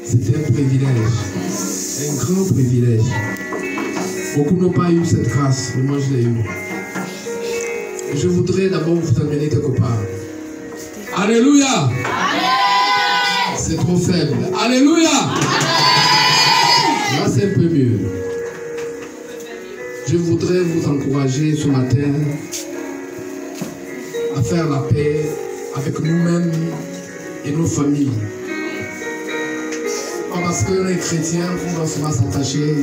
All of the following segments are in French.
C'était un privilège, un grand privilège. Beaucoup n'ont pas eu cette grâce, mais moi je l'ai eu. Je voudrais d'abord vous amener quelque part. Alléluia! C'est trop faible. Alléluia! Là c'est un peu mieux. Je voudrais vous encourager ce matin à faire la paix avec nous-mêmes et nos familles. Pas parce qu'on est chrétien qu'on doit souvent s'attacher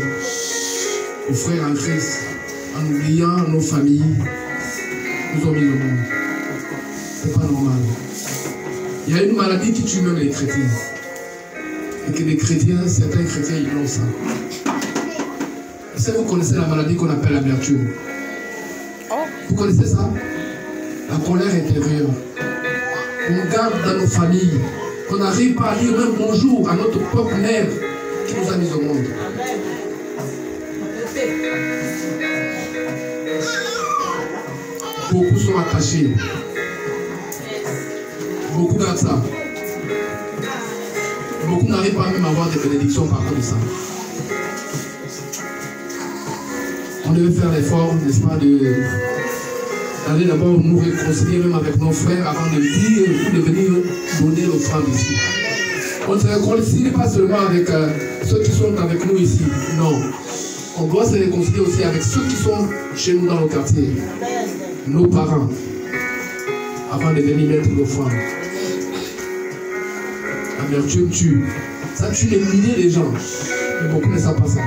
aux frères en Christ en oubliant nos familles. Nous avons mis le monde. C'est pas normal. Il y a une maladie qui tue même les chrétiens. Et que les chrétiens, certains chrétiens, ils l'ont ça. Est-ce que vous connaissez la maladie qu'on appelle l'amertume? Vous connaissez ça? La colère intérieure. On garde dans nos familles. Qu'on n'arrive pas à dire même bonjour à notre propre mère qui nous a mis au monde. Beaucoup sont attachés. Beaucoup gardent ça. Beaucoup n'arrivent pas même à avoir des bénédictions par rapport à ça. On devait faire l'effort, n'est-ce pas, d'aller d'abord nous réconcilier même avec nos frères avant de dire ou de venir donner l'offrande ici. On ne se réconcilie pas seulement avec ceux qui sont avec nous ici. Non. On doit se réconcilier aussi avec ceux qui sont chez nous dans le quartier. Nos parents. Avant de venir mettre l'offrande. L'amertume tue. Ça tue des milliers de gens. Mais beaucoup ne savent pas ça.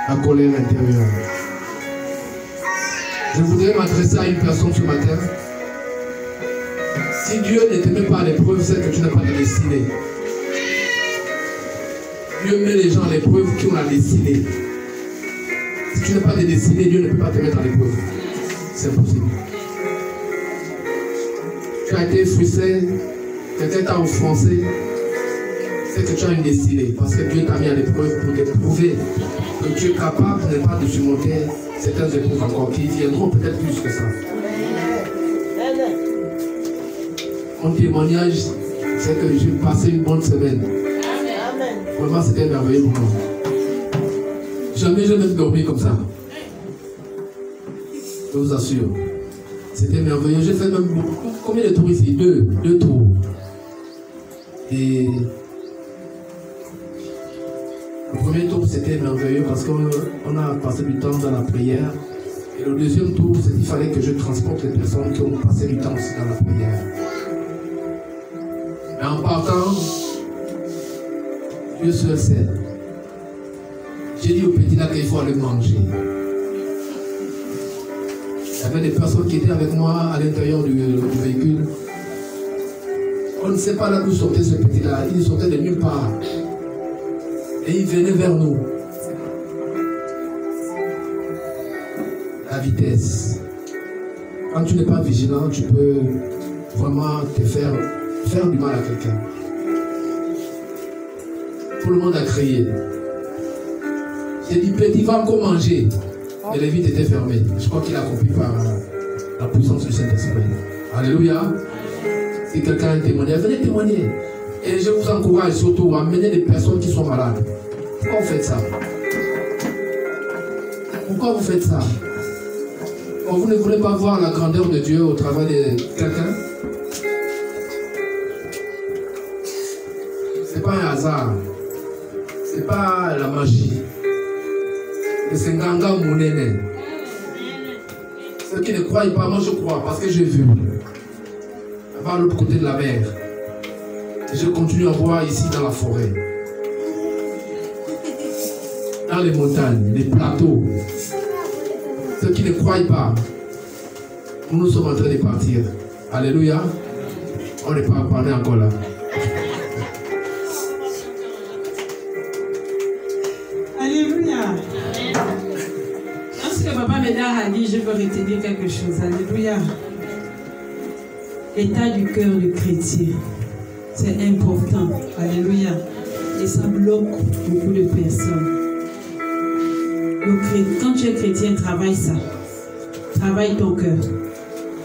La colère intérieure. Je voudrais m'adresser à une personne ce matin. Si Dieu ne te met pas à l'épreuve, c'est que tu n'as pas de destinée. Dieu met les gens à l'épreuve qui ont la destinée. Si tu n'as pas de destinée, Dieu ne peut pas te mettre à l'épreuve. C'est impossible. Tu as été frustré, quelqu'un t'a offensé, c'est que tu as une destinée. Parce que Dieu t'a mis à l'épreuve pour te prouver que tu es capable de ne pas de surmonter certaines épreuves encore qui viendront peut-être plus que ça. Mon témoignage, c'est que j'ai passé une bonne semaine. Vraiment, c'était merveilleux pour moi. Jamais je n'ai dormi comme ça. Je vous assure. C'était merveilleux. J'ai fait même combien de tours ici? Deux tours. Et le premier tour, c'était merveilleux parce qu'on a passé du temps dans la prière. Et le deuxième tour, c'est qu'il fallait que je transporte les personnes qui ont passé du temps aussi dans la prière. Mais en partant, Dieu seul sait. J'ai dit au petit là qu'il faut aller manger. Il y avait des personnes qui étaient avec moi à l'intérieur du véhicule. On ne sait pas là d'où sortait ce petit là. Il sortait de nulle part. Et il venait vers nous. La vitesse. Quand tu n'es pas vigilant, tu peux vraiment te faire du mal à quelqu'un. Tout le monde a crié. J'ai dit, petit, va encore manger. Et les vitres étaient fermées. Je crois qu'il a compris par la puissance du Saint-Esprit. Alléluia. Si quelqu'un a un témoignage, venez témoigner. Et je vous encourage surtout à amener des personnes qui sont malades. Pourquoi vous faites ça? Pourquoi vous faites ça? Vous ne voulez pas voir la grandeur de Dieu au travers de quelqu'un? Ce n'est pas un hasard. Ce n'est pas la magie. C'est un ganga mounene. Ceux qui ne croient pas, moi je crois parce que j'ai vu. Là-bas à l'autre côté de la mer. Et je continue à voir ici dans la forêt. Dans les montagnes, les plateaux. Ceux qui ne croient pas, nous sommes en train de partir. Alléluia. On n'est pas parlé encore là. Alléluia. Lorsque Papa Médard a dit, je veux retenir quelque chose. Alléluia. L'état du cœur du chrétien, c'est important. Alléluia. Et ça bloque beaucoup de personnes. Quand tu es chrétien, travaille ça. Travaille ton cœur.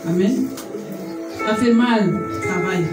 Amen. Ça fait mal, travaille.